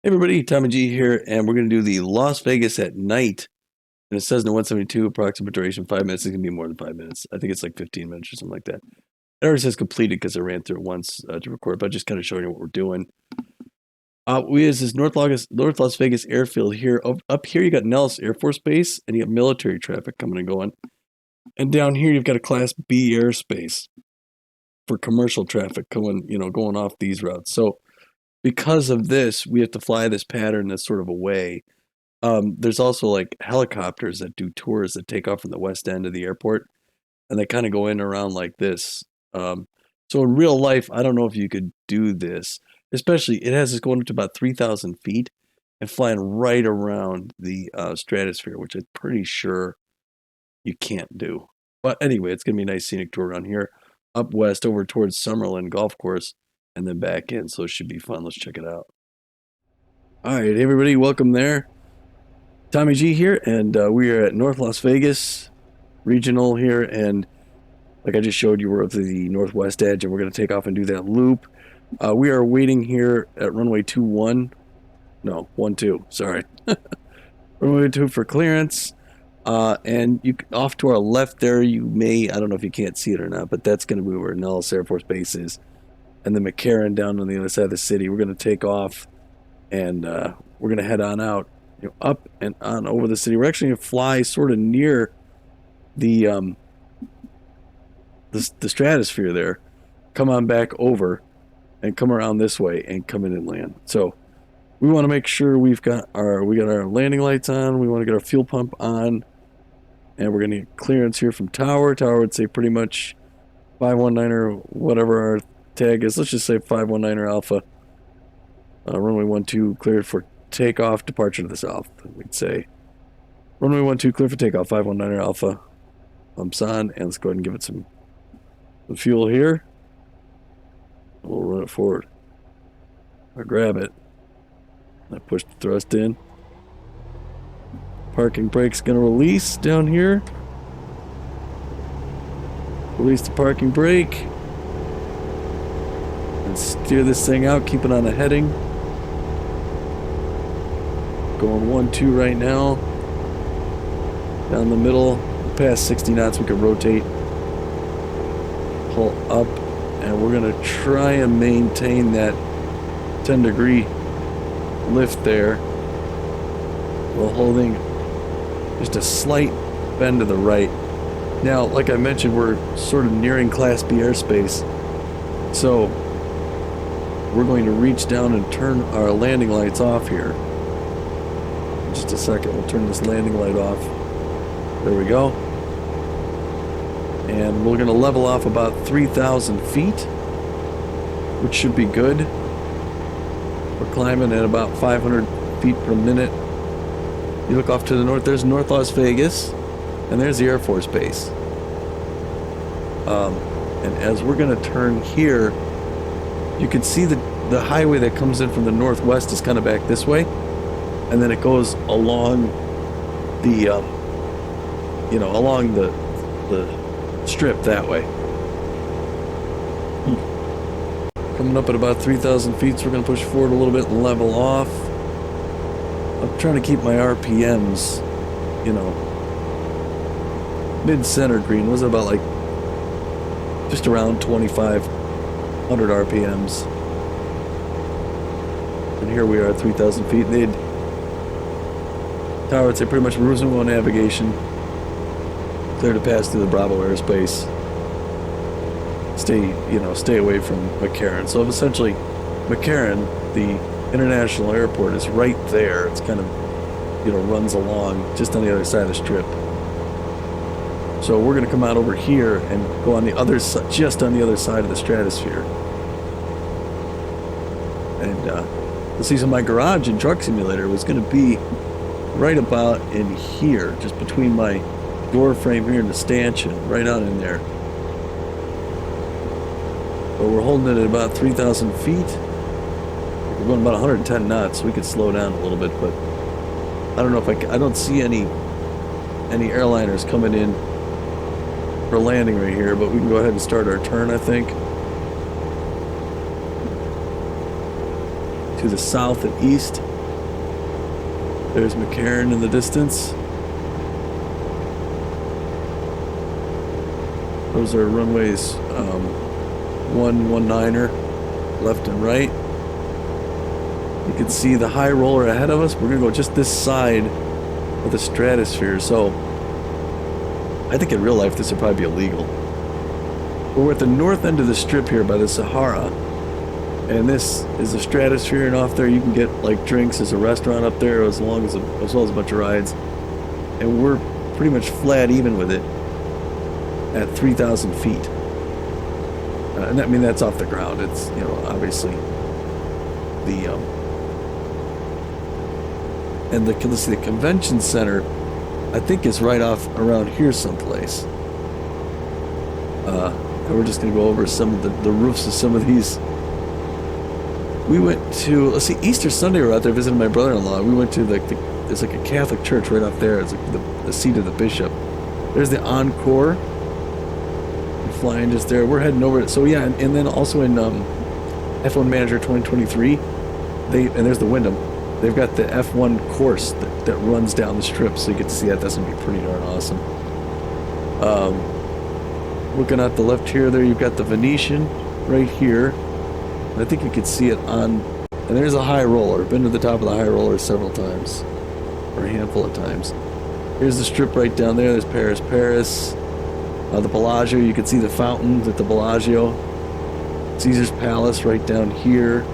Hey everybody, Tommy G here, and we're going to do the Las Vegas at night. And it says in the 172 approximate duration 5 minutes. It's going to be more than 5 minutes. I think it's like 15 minutes or something like that. It already says completed because I ran through it once to record, but just kind of showing you what we're doing. We use this North Las Vegas airfield here. Up here, you got Nellis Air Force Base, and you got military traffic coming and going. And down here, you've got a Class B airspace for commercial traffic going off these routes. So because of this, we have to fly this pattern that's sort of away. There's also like helicopters that do tours that take off from the west end of the airport, and they kind of go in around like this. So in real life, I don't know if you could do this. Especially, it has us going up to about 3,000 feet and flying right around the stratosphere, which I'm pretty sure you can't do. But anyway, it's going to be a nice scenic tour around here, up west over towards Summerlin Golf Course, and then back in. So it should be fun. Let's check it out. All right, everybody, welcome there. Tommy G here, and we are at North Las Vegas Regional here, and like I just showed you, we're up to the northwest edge, and we're going to take off and do that loop. We are waiting here at runway 21. No, 12, sorry. Runway 2 for clearance. And you off to our left there, you may, I don't know if you can't see it or not, but that's going to be where Nellis Air Force Base is. And the McCarran down on the other side of the city. We're going to take off, and we're going to head on out, up and on over the city. We're actually going to fly sort of near the stratosphere there, come on back over, and come around this way and come in and land. So we want to make sure we got our landing lights on. We want to get our fuel pump on, and we're going to get clearance here from tower. Tower would say pretty much 519 or whatever our tag is. Let's just say 519 Alpha. Runway 12 cleared for takeoff, departure to the south. We'd say runway 12 cleared for takeoff, 519 Alpha. Pumps on, and let's go ahead and give it some fuel here. We'll run it forward. I grab it. I push the thrust in. Parking brake's gonna release down here. Release the parking brake. And steer this thing out, keep it on a heading. Going 12 right now. Down the middle, past 60 knots, we can rotate. Pull up, and we're gonna try and maintain that 10-degree lift there while holding just a slight bend to the right. Now, like I mentioned, we're sort of nearing Class B airspace, so we're going to reach down and turn our landing lights off here. In just a second, we'll turn this landing light off. There we go. And we're going to level off about 3,000 feet, which should be good. We're climbing at about 500 feet per minute. You look off to the north, there's North Las Vegas, and there's the Air Force Base. And as we're going to turn here, you can see the highway that comes in from the northwest is kind of back this way, and then it goes along the, along the strip that way. Coming up at about 3,000 feet, so we're going to push forward a little bit and level off. I'm trying to keep my RPMs, mid-center green. Was it about like just around 2,500 RPMs? And here we are at 3,000 feet. Tower would say pretty much reasonable navigation. Clear to pass through the Bravo airspace. Stay away from McCarran. So essentially, McCarran, the international airport, is right there. It's kind of, runs along just on the other side of the strip. So we're going to come out over here and go on the other side, just on the other side of the stratosphere. And you'll see, so my garage and truck simulator was going to be right about in here, just between my door frame here and the stanchion, right on in there. But we're holding it at about 3,000 feet. We're going about 110 knots, so we could slow down a little bit, but I don't know if I don't see any airliners coming in for landing right here, but we can go ahead and start our turn, I think. To the south and east. There's McCarran in the distance. Those are runways 119er, left and right. You can see the high roller ahead of us. We're gonna go just this side of the stratosphere. So I think in real life this would probably be illegal. We're at the north end of the strip here by the Sahara. And this is the stratosphere, and off there you can get like drinks. There's a restaurant up there as well as a bunch of rides. And we're pretty much flat even with it at 3,000 feet. And I mean, that's off the ground. It's, you know, obviously the and let's see, the convention center I think is right off around here someplace. And we're just gonna go over some of the roofs of some of these. We went to, let's see, Easter Sunday we were out there visiting my brother-in-law. We went to like there's like a Catholic church right up there. It's like the seat of the bishop. There's the Encore. We're flying just there. We're heading over it. So yeah, and then also in F1 Manager 2023, and there's the Wyndham. They've got the F1 course that runs down the strip, so you get to see that. That's gonna be pretty darn awesome. Looking at the left here, there you've got the Venetian right here. And I think you can see it on, and there's a high roller. Been to the top of the high roller several times, or a handful of times. Here's the strip right down there. There's Paris. The Bellagio, you can see the fountains at the Bellagio. Caesar's Palace right down here.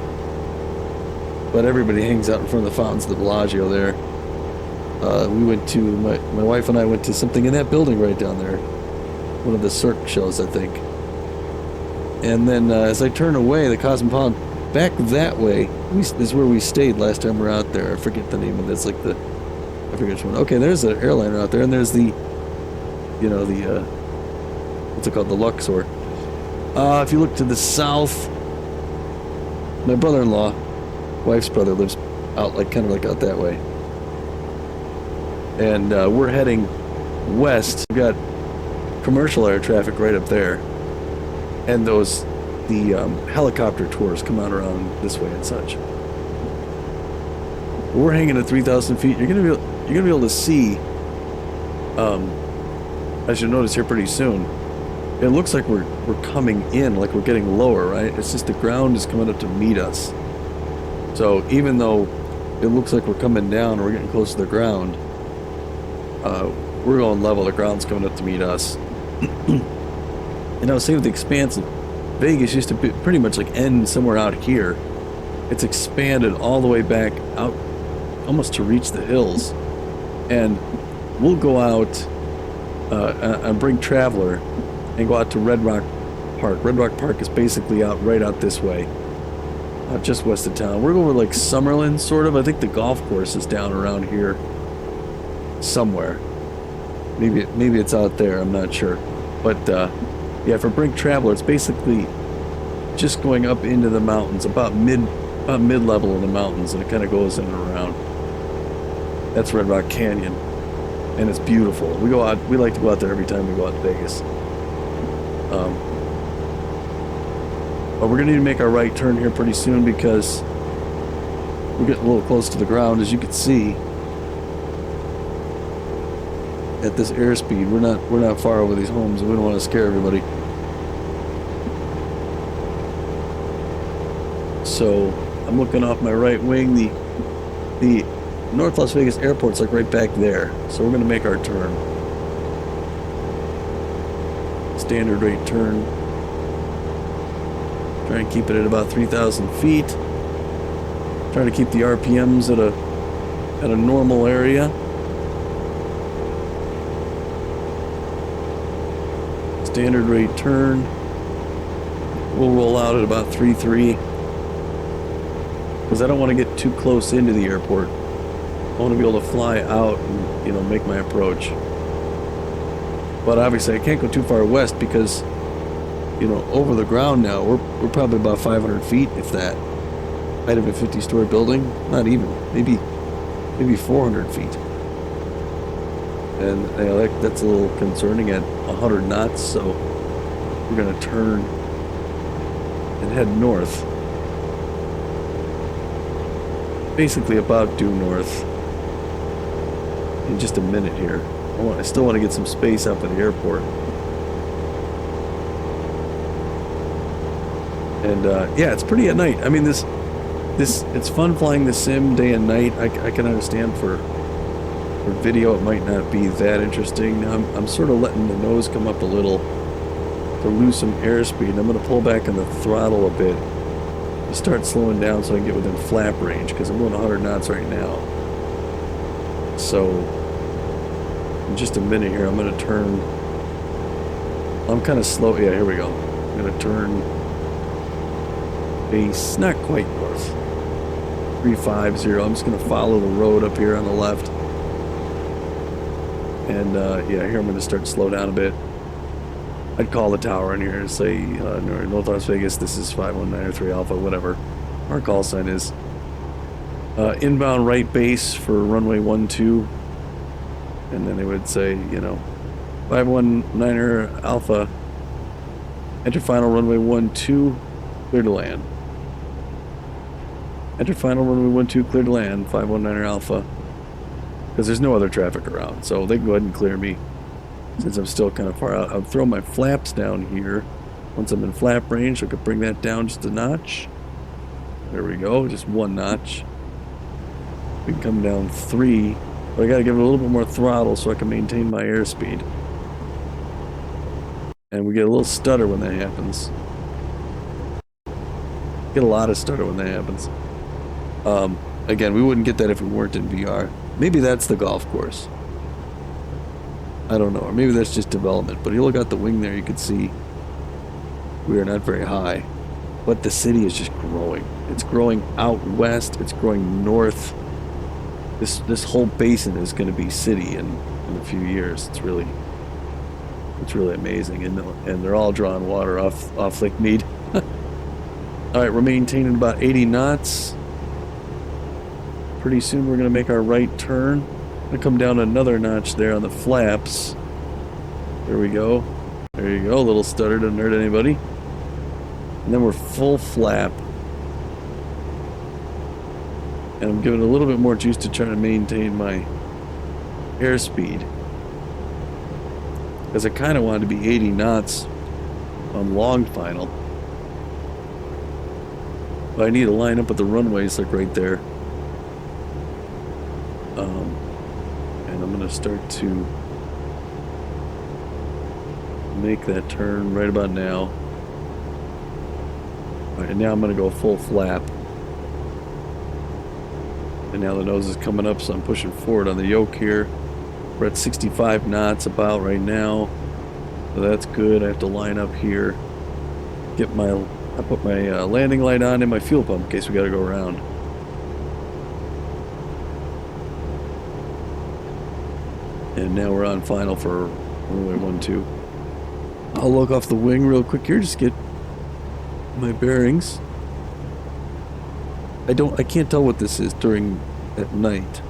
But everybody hangs out in front of the fountains of the Bellagio there. We went to, my wife and I went to something in that building right down there. One of the Cirque shows, I think. And then as I turn away, the Cosmopolitan, back that way, is where we stayed last time we were out there. I forget the name of it. It's like I forget which one. Okay, there's an airliner out there, and there's the, you know, the, what's it called? The Luxor. If you look to the south, my brother-in-law, wife's brother, lives out, like, kind of like out that way. And we're heading west. We've got commercial air traffic right up there. And the helicopter tours come out around this way and such. We're hanging at 3,000 feet. You're gonna be able to see, as you'll notice here pretty soon, it looks like we're coming in, like we're getting lower, right? It's just the ground is coming up to meet us. So even though it looks like we're coming down, or we're getting close to the ground, we're going level. The ground's coming up to meet us. And I was saying with the Expanse, Vegas used to be pretty much like end somewhere out here. It's expanded all the way back out, almost to reach the hills. And we'll go out and bring Traveler and go out to Red Rock Park. Red Rock Park is basically right out this way, just west of town. We're over like Summerlin, sort of. I think the golf course is down around here somewhere. Maybe it's out there. I'm not sure. But yeah, for Brink Traveler, it's basically just going up into the mountains, about mid-level in the mountains, and it kind of goes in and around. That's Red Rock Canyon, and it's beautiful. We like to go out there every time we go out to Vegas. But we're gonna need to make our right turn here pretty soon because we're getting a little close to the ground, as you can see. At this airspeed, we're not far over these homes, and we don't want to scare everybody. So I'm looking off my right wing. The North Las Vegas airport's like right back there. So we're gonna make our turn. Standard rate turn. Try and keep it at about 3,000 feet. Try to keep the RPMs at a normal area. Standard rate turn. We'll roll out at about 3.3 because I don't want to get too close into the airport. I want to be able to fly out and, you know, make my approach. But obviously I can't go too far west because, you know, over the ground now we're probably about 500 feet, if that. Height of a 50-story building, not even, maybe 400 feet. And you know, that's a little concerning at 100 knots, so we're going to turn and head north. Basically about due north. in just a minute here. I still want to get some space up at the airport. And yeah, it's pretty at night. I mean, it's fun flying the sim day and night. I can understand for video it might not be that interesting. I'm sort of letting the nose come up a little to lose some airspeed. I'm going to pull back on the throttle a bit to start slowing down so I can get within flap range, because I'm going 100 knots right now. So in just a minute here, I'm going to turn. I'm kind of slow. Yeah, here we go. I'm going to turn base, not quite north. 350. I'm just going to follow the road up here on the left. And yeah, here I'm going to start to slow down a bit. I'd call the tower in here and say, North Las Vegas, this is 5193 Alpha, whatever our call sign is. Inbound right base for runway 12. And then they would say, 519 Alpha, enter final runway 12, clear to land. Enter final runway 12, clear to land, 519 Alpha. Because there's no other traffic around, so they can go ahead and clear me since I'm still kind of far out. I'll throw my flaps down here. Once I'm in flap range, I could bring that down just a notch. There we go, just one notch. We can come down 3, but I gotta give it a little bit more throttle so I can maintain my airspeed. And we get a little stutter when that happens. Get a lot of stutter when that happens. Again, we wouldn't get that if we weren't in VR. Maybe that's the golf course. I don't know, or maybe that's just development. But you look out the wing there, you can see we are not very high. But the city is just growing. It's growing out west. It's growing north. This whole basin is going to be city in a few years. It's really amazing. And they're all drawing water off Lake Mead. All right, we're maintaining about 80 knots. Pretty soon we're going to make our right turn. I'm going to come down another notch there on the flaps. There we go. There you go. A little stutter, doesn't hurt anybody. And then we're full flap. And I'm giving a little bit more juice to try to maintain my airspeed. Because I kind of wanted to be 80 knots on long final. But I need to line up with the runways like right there. And I'm going to start to make that turn right about now. All right, and now I'm going to go full flap. And now the nose is coming up, so I'm pushing forward on the yoke here. We're at 65 knots about right now. So that's good. I have to line up here. I put my landing light on and my fuel pump in case we got to go around. And now we're on final for runway 12. I'll look off the wing real quick here, just get my bearings. I can't tell what this is at night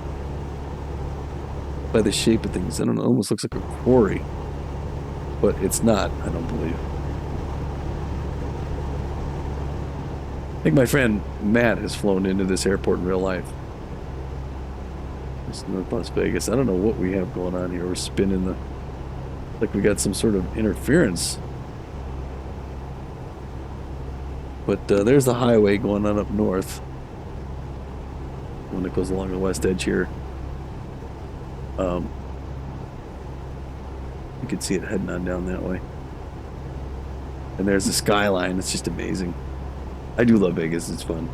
by the shape of things. I don't know, it almost looks like a quarry, but it's not, I don't believe. I think my friend Matt has flown into this airport in real life. It's North Las Vegas. I don't know what we have going on here. We're spinning like we got some sort of interference. But there's the highway going on up north. One that goes along the west edge here. You can see it heading on down that way. And there's the skyline. It's just amazing. I do love Vegas. It's fun.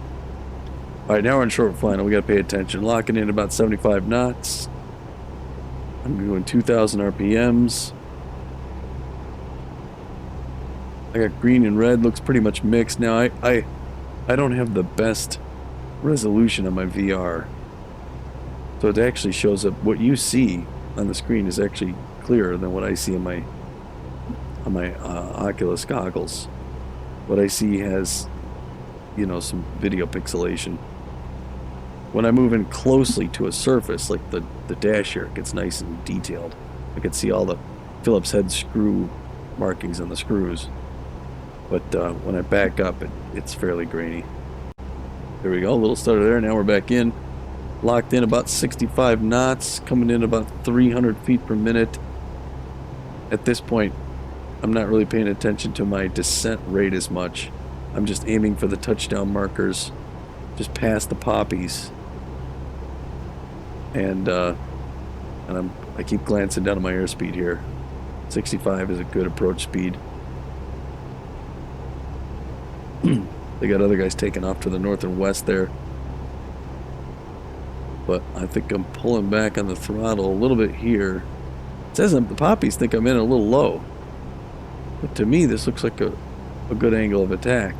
All right, now we're in short final. We got to pay attention. Locking in about 75 knots. I'm doing 2,000 RPMs. I got green and red. Looks pretty much mixed. Now, I don't have the best resolution on my VR. So it actually shows up. What you see on the screen is actually clearer than what I see on my Oculus goggles. What I see has, some video pixelation. When I move in closely to a surface, like the dash here, it gets nice and detailed. I can see all the Phillips head screw markings on the screws. But when I back up, it's fairly grainy. There we go, a little stutter there. Now we're back in. Locked in about 65 knots, coming in about 300 feet per minute. At this point, I'm not really paying attention to my descent rate as much. I'm just aiming for the touchdown markers, just past the poppies. And I keep glancing down at my airspeed here. 65 is a good approach speed. They got other guys taking off to the north and west there. But I think I'm pulling back on the throttle a little bit here. It says the poppies think I'm in a little low. But to me, this looks like a good angle of attack.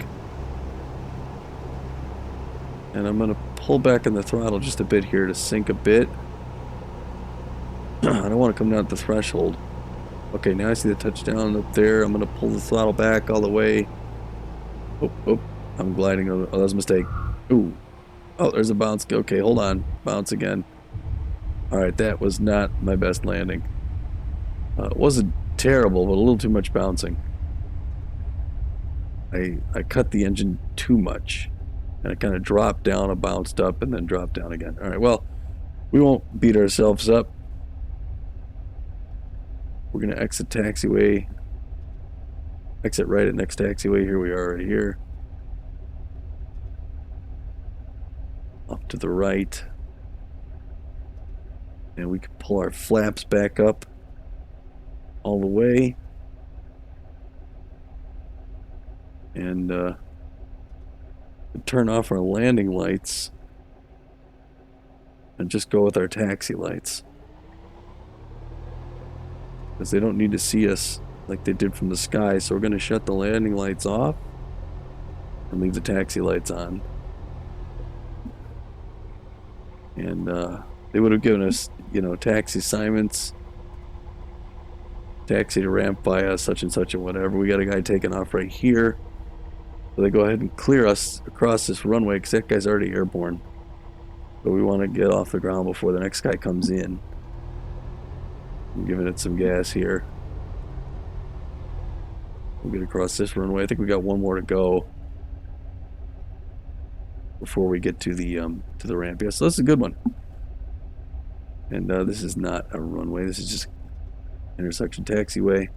And I'm going to pull back on the throttle just a bit here to sink a bit. I don't want to come down at the threshold. Okay, now I see the touchdown up there. I'm going to pull the throttle back all the way. Oh, I'm gliding. Oh, that was a mistake. Ooh. Oh, there's a bounce. Okay, hold on. Bounce again. All right, that was not my best landing. It wasn't terrible, but a little too much bouncing. I cut the engine too much. And it kind of dropped down, it bounced up, and then dropped down again. All right, well, we won't beat ourselves up. We're going to exit taxiway. Exit right at next taxiway. Here we are right here. Up to the right. And we can pull our flaps back up all the way. And turn off our landing lights and just go with our taxi lights. Because they don't need to see us like they did from the sky. So we're going to shut the landing lights off and leave the taxi lights on. And they would have given us, you know, taxi assignments, taxi to ramp via such and such and whatever. We got a guy taking off right here. So they go ahead and clear us across this runway because that guy's already airborne. So we want to get off the ground before the next guy comes in. I'm giving it some gas here. We'll get across this runway. I think we got one more to go before we get to the ramp. Yeah, so this is a good one. And this is not a runway. This is just intersection taxiway.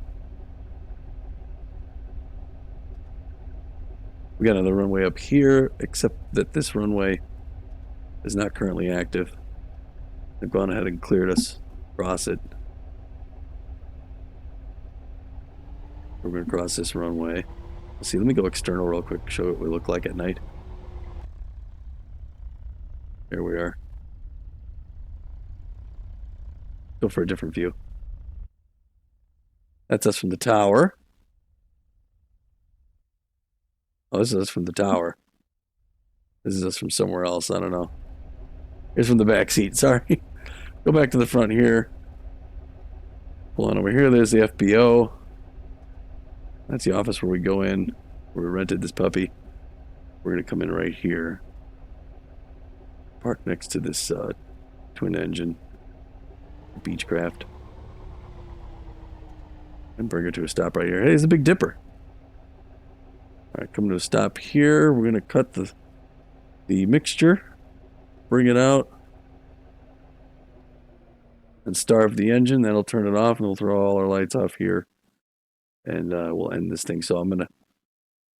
We got another runway up here, except that this runway is not currently active. They've gone ahead and cleared us across it. We're going to cross this runway. Let's see, let me go external real quick, show what we look like at night. There we are. Go for a different view. That's us from the tower. Oh, this is us from the tower. This is us from somewhere else. I don't know. Here's from the back seat. Sorry. Go back to the front here. Pull on over here. There's the FBO. That's the office where we go in. Where we rented this puppy. We're going to come in right here. Park next to this twin engine Beechcraft. And bring her to a stop right here. Hey, there's a Big Dipper. Alright, coming to a stop here. We're going to cut the mixture. Bring it out. And starve the engine. That'll turn it off and we'll throw all our lights off here. And we'll end this thing. So I'm going to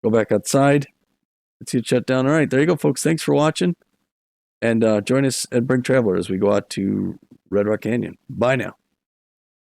go back outside. Let's see it shut down. Alright, there you go, folks. Thanks for watching. And join us at Bring Traveler as we go out to Red Rock Canyon. Bye now.